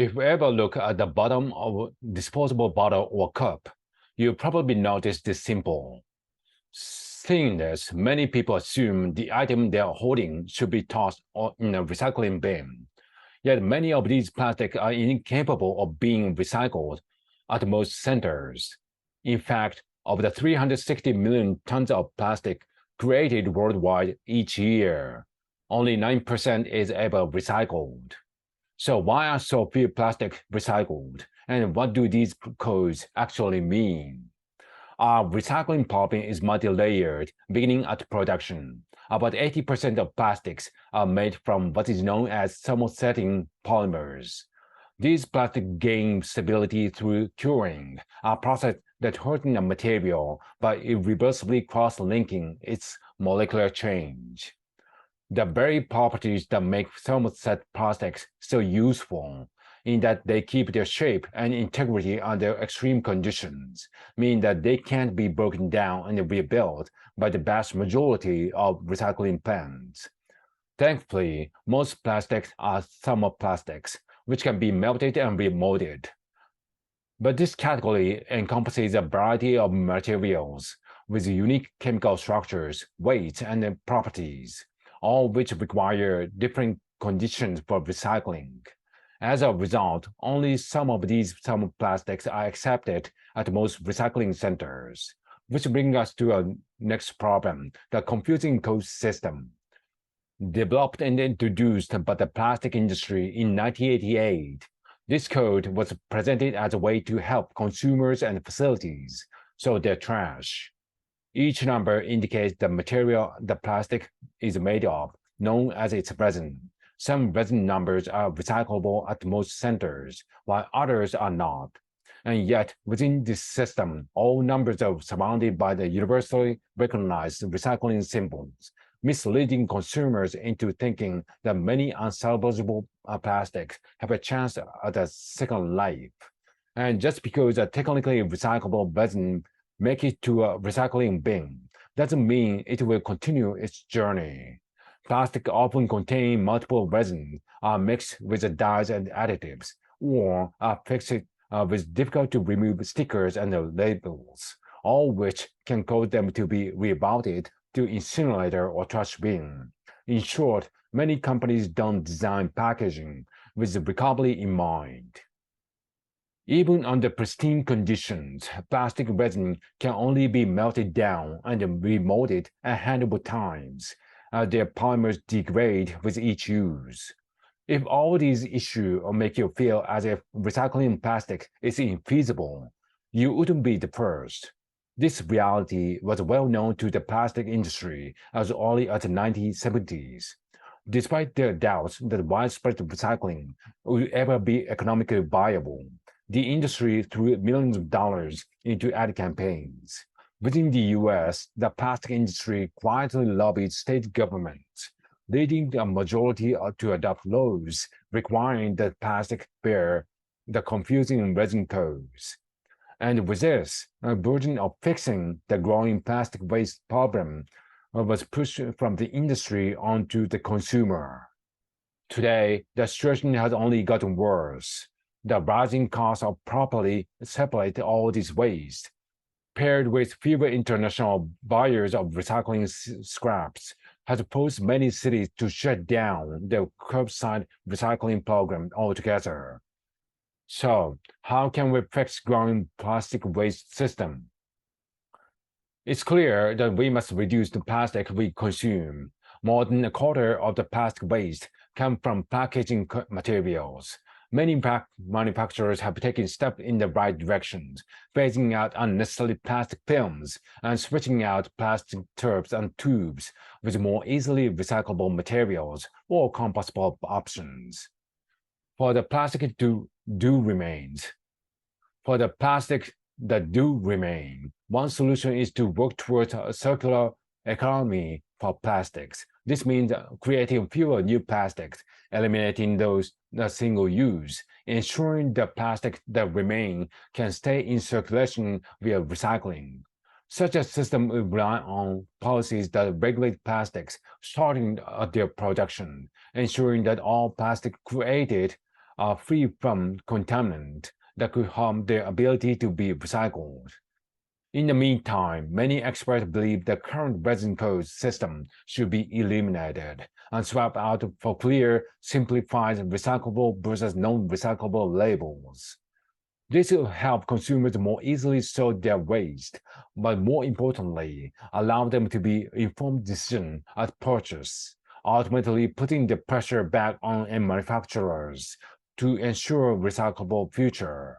If you ever look at the bottom of a disposable bottle or cup, you probably notice this symbol. Seeing this, many people assume the item they are holding should be tossed in a recycling bin. Yet many of these plastics are incapable of being recycled at most centers. In fact, of the 360 million tons of plastic created worldwide each year, only 9% is ever recycled. So why are so few plastic recycled? And what do these codes actually mean? Our recycling problem is multi-layered, beginning at production. About 80% of plastics are made from what is known as thermosetting polymers. These plastics gain stability through curing, a process that hardens a material by irreversibly cross-linking its molecular change. The very properties that make thermoset plastics so useful, in that they keep their shape and integrity under extreme conditions, mean that they can't be broken down and rebuilt by the vast majority of recycling plants. Thankfully, most plastics are thermoplastics, which can be melted and remolded. But this category encompasses a variety of materials with unique chemical structures, weights, and properties, all which require different conditions for recycling. As a result, only some of these thermoplastics are accepted at most recycling centers, which brings us to our next problem, the confusing code system. Developed and introduced by the plastic industry in 1988, this code was presented as a way to help consumers and facilities sort their trash. Each number indicates the material the plastic is made of, known as its resin. Some resin numbers are recyclable at most centers, while others are not. And yet, within this system, all numbers are surrounded by the universally recognized recycling symbols, misleading consumers into thinking that many unsalvageable plastics have a chance at a second life. And just because a technically recyclable resin makes it to a recycling bin doesn't mean it will continue its journey. Plastic often contain multiple resins, are mixed with dyes and additives, or are fixed with difficult-to-remove stickers and labels, all which can cause them to be rerouted to incinerator or trash bin. In short, many companies don't design packaging with recovery in mind. Even under pristine conditions, plastic resin can only be melted down and remolded a handful of times, as their polymers degrade with each use. If all these issues make you feel as if recycling plastic is infeasible, you wouldn't be the first. This reality was well known to the plastic industry as early as the 1970s. Despite their doubts that widespread recycling would ever be economically viable, the industry threw millions of dollars into ad campaigns. Within the US, the plastic industry quietly lobbied state governments, leading a majority to adopt laws requiring that plastic bear the confusing resin codes. And with this, a burden of fixing the growing plastic waste problem was pushed from the industry onto the consumer. Today, the situation has only gotten worse. The rising cost of properly separating all this waste, paired with fewer international buyers of recycling scraps, has forced many cities to shut down their curbside recycling program altogether. So, how can we fix growing plastic waste system? It's clear that we must reduce the plastic we consume. More than a quarter of the plastic waste comes from packaging materials. Many manufacturers have taken steps in the right direction, phasing out unnecessary plastic films and switching out plastic tubes and tubes with more easily recyclable materials or compostable options. For the plastic that do remain, one solution is to work towards a circular economy for plastics. This means creating fewer new plastics, eliminating those that single use, ensuring the plastic that remain can stay in circulation via recycling. Such a system will rely on policies that regulate plastics starting at their production, ensuring that all plastic created are free from contaminant that could harm their ability to be recycled. In the meantime, many experts believe the current resin code system should be eliminated and swapped out for clear, simplified recyclable versus non-recyclable labels. This will help consumers more easily sort their waste, but more importantly, allow them to be informed decisions at purchase, ultimately putting the pressure back on end manufacturers to ensure a recyclable future.